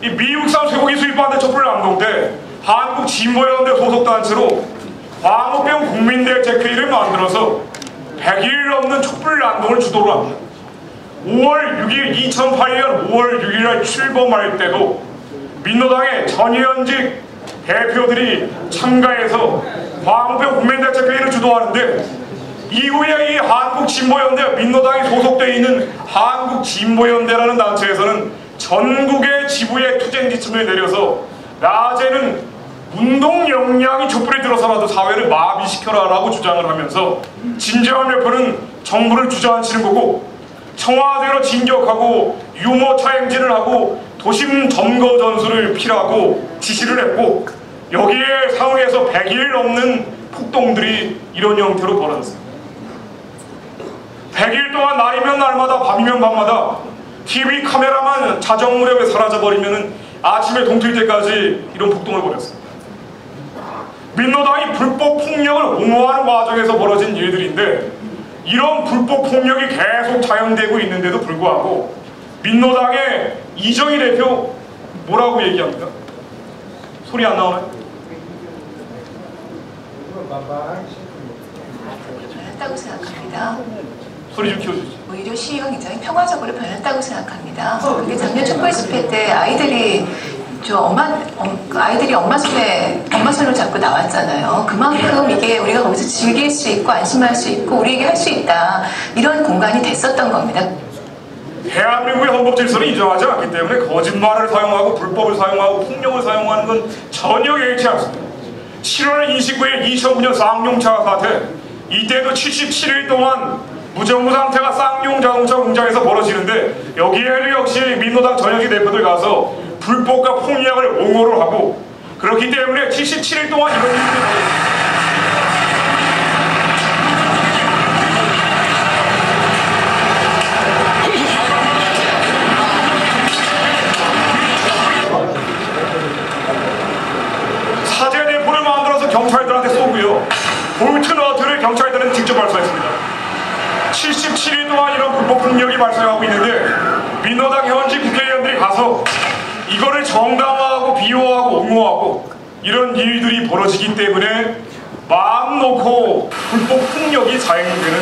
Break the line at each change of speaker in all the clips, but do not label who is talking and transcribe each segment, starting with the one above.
이 미국산 쇠고기 수입하는데 촛불난동 때 한국진보연대 소속 단체로 광우병 국민대책회의를 만들어서 100일 넘는 촛불난동을 주도를 합니다. 5월 6일 2008년 5월 6일날 출범할 때도 민노당의 전현직 대표들이 참가해서 광우병 국민대책회의를 주도하는데, 이후에 이 한국진보연대, 민노당이 소속되어 있는 한국진보연대라는 단체에서는 전국의 지부에 투쟁지침을 내려서 낮에는 운동 역량이 촛불에 들어서라도 사회를 마비시켜라 라고 주장을 하면서, 진정한 매표는 정부를 주저앉히는 거고 청와대로 진격하고 유모차 행진을 하고 도심 점거 전술을 필요하고 지시를 했고, 여기에 상응해서 100일 넘는 폭동들이 이런 형태로 벌어졌습니다. 100일 동안 날이면 날마다 밤이면 밤마다 TV 카메라만 자정 무렵에 사라져버리면 아침에 동틀 때까지 이런 폭동을 벌였습니다. 민노당이 불법 폭력을 옹호하는 과정에서 벌어진 일들인데, 이런 불법 폭력이 계속 자행되고 있는데도 불구하고 민노당의 이정희 대표 뭐라고 얘기합니까? 소리 안 나오나요?
변했다고 생각합니다.
소리 좀 키워주시죠.
오히려 시위가 굉장히 평화적으로 변했다고 생각합니다. 그게 작년 촛불 집회 때 아이들이 엄마 손을 잡고 나왔잖아요. 그만큼 이게 우리가 거기서 즐길 수 있고 안심할 수 있고 우리에게 할 수 있다, 이런 공간이 됐었던 겁니다.
대한민국의 헌법 질서를 인정하지 않기 때문에 거짓말을 사용하고 불법을 사용하고 폭력을 사용하는 건 전혀 예의치 않습니다. 7월 29일 2009년 쌍용차 사태, 이때도 77일 동안 무정부 상태가 쌍용 자동차 공장에서 벌어지는데, 여기에도 역시 민노당 전현직 대표들 가서 불법과 폭력을 옹호를 하고, 그렇기 때문에 77일 동안 이런 일들이 벌어졌습니다. 사제 대포를 만들어서 경찰들한테 쏘고요, 볼트 너트를 경찰들은 직접 발사했습니다. 77일 동안 이런 불법 폭력이 발생하고 있는데, 민노당 현직 국회의원들이 가서 이거를 정당화하고 비호하고 옹호하고 이런 일들이 벌어지기 때문에 마음 놓고 불법 폭력이 자행되는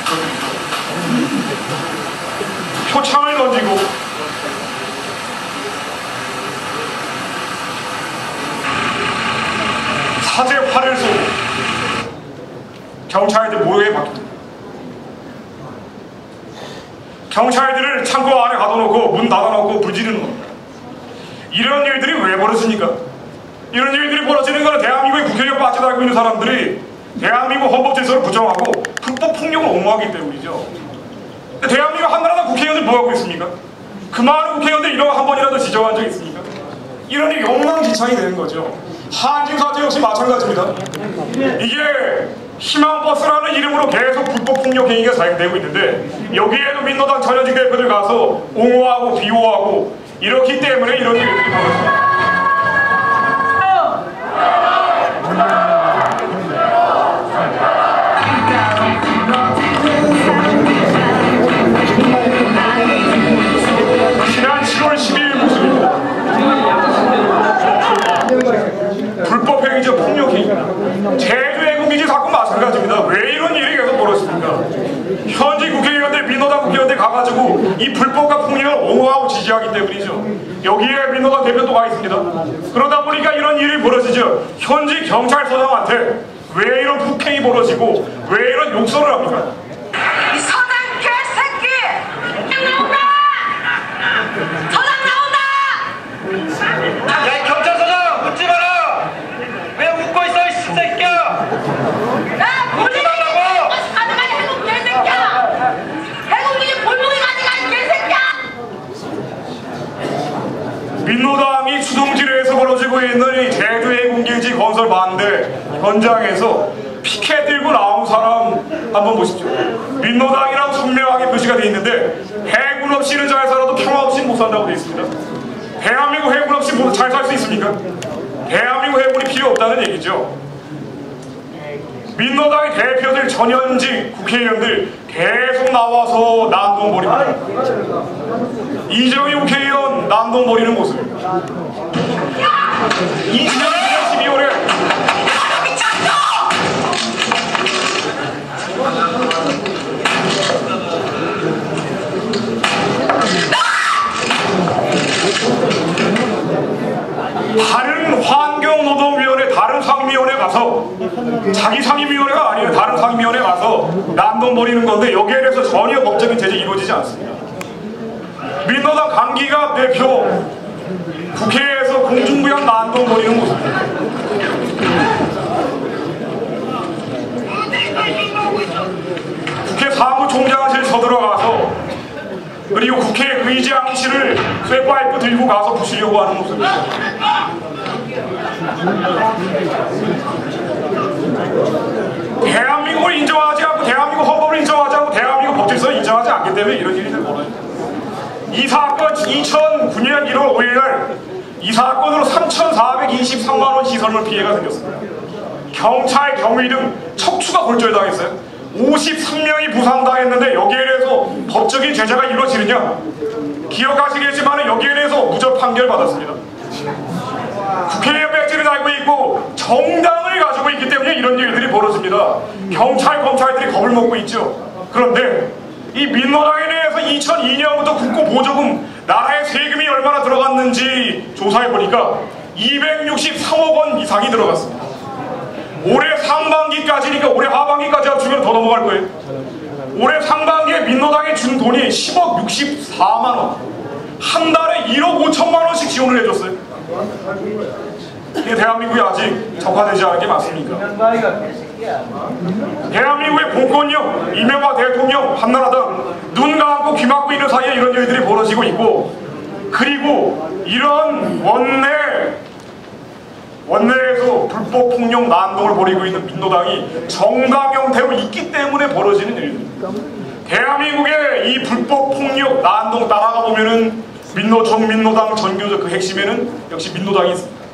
것들이죠. 표창을 던지고 사제 활을 쏘고 경찰들 모여에 박힙니다. 경찰들을 창고 안에 가둬놓고 문 닫아놓고 불 지르는 겁니다. 이런 일들이 왜 벌어집니까? 이런 일들이 벌어지는 것은 대한민국의 국회의원 빠져 달고 있는 사람들이 대한민국 헌법 질서를 부정하고 불법 폭력을 옹호하기 때문이죠. 대한민국 한나라당 국회의원들 뭐하고 있습니까? 그 많은 국회의원들 이런 거 한 번이라도 지적한 적 있습니까? 이런 일이 엉망진창이 되는 거죠. 한진 사태 역시 마찬가지입니다. 이게 희망버스라는 이름으로 계속 불법 폭력 행위가 자행되고 있는데, 여기에도 민노당 전현직 대표들 가서 옹호하고 비호하고 이렇기 때문에 이런 일들이 벌어집니다. 지난 7월 12일 모습입니다. 불법 행위죠. 폭력 행위. 제주 해군기지 사건 마찬가지입니다. 왜 이런 일이 계속 벌어집니까? 현직 국회의원들, 민노당 국회의원들 가가지고 이 불법과 폭력을 옹호하고 지지하기 때문이죠. 여기에 민노당 대표 또 가 있습니다. 그러다 보니까 이런 일이 벌어지죠. 현직 경찰서장한테 왜 이런 폭행이 벌어지고 왜 이런 욕설을 합니까?
이 서당 개새끼! 나온다! 서당 나온다!
야, 이 경찰서장! 웃지 마라! 왜 웃고 있어, 이 새끼야!
야, 본인이 가져가니 해군 개새끼야! 해군기지 본능이 가져가, 이 개새끼야!
민노당이 추동지뢰에서 벌어지고 있는 이 제주 해군기지 건설 반대 현장에서 피켓 들고 나온 사람 한번 보십시오. 민노당이라고 선명하게 표시가 되어 있는데, 해군 없이는 잘 살아도 평화 없이는 못 산다고 되어 있습니다. 대한민국 해군 없이 잘 살 수 있습니까? 대한민국 해군이 필요 없다는 얘기죠. 민노당의 대표들 전현직 국회의원들 계속 나와서 난동 벌입니다. 이정희 국회의원 난동 벌이는 모습. 2012년 12월에 다른 환경노동위원회, 다른 상임위원회 가서, 자기 상임위원회가 아니에요. 다른 상임위원회 가서 난동 벌이는 건데 여기에 대해서 전혀 법적인 제재가 이루어지지 않습니다. 민노당 강기갑 대표 국회에서 공중부양 난동 벌이는 모습. 국회 사무총장실 쳐들어가서 그리고 국회 의장실을 쇠파이프 들고 가서 부시려고 하는 모습입니다. 대한민국을 인정하지 않고, 대한민국 헌법을 인정하지 않고, 대한민국 법질서를 인정하지 않기 때문에 이런 일이 벌어집니다. 이 사건 2009년 1월 5일날 이 사건으로 3,423만원 시설물 피해가 생겼습니다. 경찰, 경위 등 척추가 골절당했어요. 53명이 부상당했는데 여기에 대해서 법적인 제재가 이루어지느냐? 기억하시겠지만 여기에 대해서 무죄 판결 받았습니다. 국회의원 배지를 달고 있고 정당을 가지고 있기 때문에 이런 일들이 벌어집니다. 경찰, 검찰들이 겁을 먹고 있죠. 그런데 이 민노당에 대해서 2002년부터 국고보조금, 나라의 세금이 얼마나 들어갔는지 조사해보니까 263억 원 이상이 들어갔습니다. 올해 상반기까지니까 올해 하반기까지 합치면 더 넘어갈 거예요. 올해 상반기에 민노당이 준 돈이 10억 64만원, 한 달에 1억 5천만원씩 지원을 해줬어요. 이게 대한민국이 아직 적화되지 않은 게 맞습니까? 대한민국의 공권력, 이명박 대통령, 한나라당 눈 감고 귀 막고 있는 사이에 이런 일들이 벌어지고 있고, 그리고 이런 원내에서 불법 폭력 난동을 벌이고 있는 민노당이 정당 형태로 있기 때문에 벌어지는 일입니다. 대한민국의 이 불법 폭력 난동 따라가 보면은 정민노당 전교조 그 핵심에는 역시 민노당이 있습니다.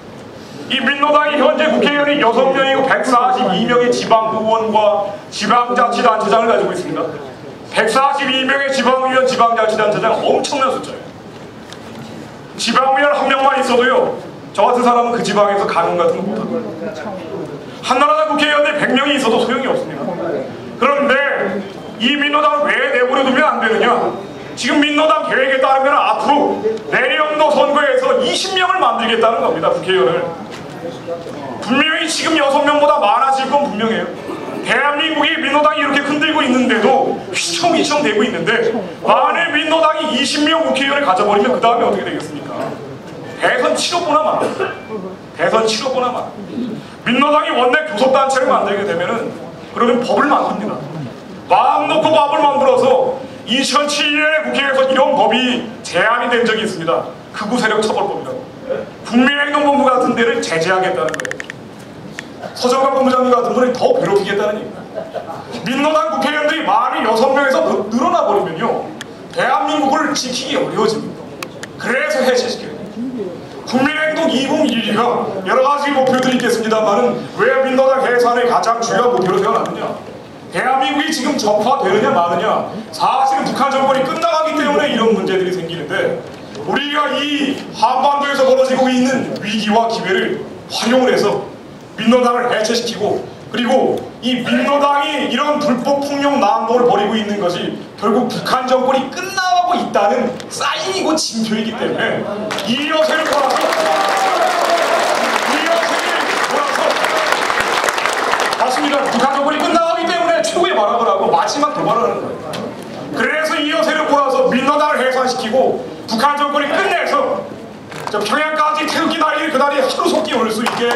이 민노당이 현재 국회의원이 6명이고 142명의 지방의원과 지방자치단체장을 가지고 있습니다. 142명의 지방의원, 지방자치단체장 엄청난 숫자예요. 지방의원 한 명만 있어도요, 저 같은 사람은 그 지방에서 가능 같은 거 못합니다. 한나라당 국회의원들 100명이 있어도 소용이 없습니다. 그런데 이 민노당을 왜 내버려두면 안 되느냐? 지금 민노당 계획에 따르면 앞으로 내년도 선거에서 20명을 만들겠다는 겁니다. 국회의원을. 분명히 지금 6명보다 많아질 건 분명해요. 대한민국이 민노당이 이렇게 흔들고 있는데도 휘청휘청 되고 있는데, 만일 민노당이 20명 국회의원을 가져버리면 그 다음에 어떻게 되겠습니까? 대선 치러보나 마. 대선 치러보나 마. 민노당이 원내 교섭단체를 만들게 되면은, 그러면 법을 만듭니다. 마음 놓고 법을 만들어서 2007년에 국회에서 이런 법이 제안이 된 적이 있습니다. 극우 세력 처벌법이라고. 국민행동본부 같은 데를 제재하겠다는 거예요. 서정관 본부장님 같은 분이 더 괴롭히겠다는 얘기입니다. 민노당 국회의원들이 많이 6명에서 늘어나 버리면요, 대한민국을 지키기 어려워집니다. 그래서 해체시켜요. 국민행동 2012가 여러 가지 목표들이 있겠습니다만은 왜 민노당 해산의 가장 중요한 목표로 세워놨느냐? 대한민국이 지금 적화되느냐 마느냐? 사실은 북한 정권이 끝나가기 때문에 이런 문제들이 생기는데, 우리가 이 한반도에서 벌어지고 있는 위기와 기회를 활용을 해서 민노당을 해체시키고, 그리고 이 민노당이 이런 불법 폭력 난동을 벌이고 있는 것이 결국 북한 정권이 끝나가고 있다는 사인이고 징표이기 때문에 이 여세를 몰아서 맞습니다. 북한 정권이 끝나가기 때문에 최후의 발악을 하고 마지막 도발을 하는 거예요. 그래서 이 여세를 몰아서 민노당을 해산시키고 북한 정권이 끝내서 저 평양까지 태극기 다리 그 다리 하루 속히 올 수 있게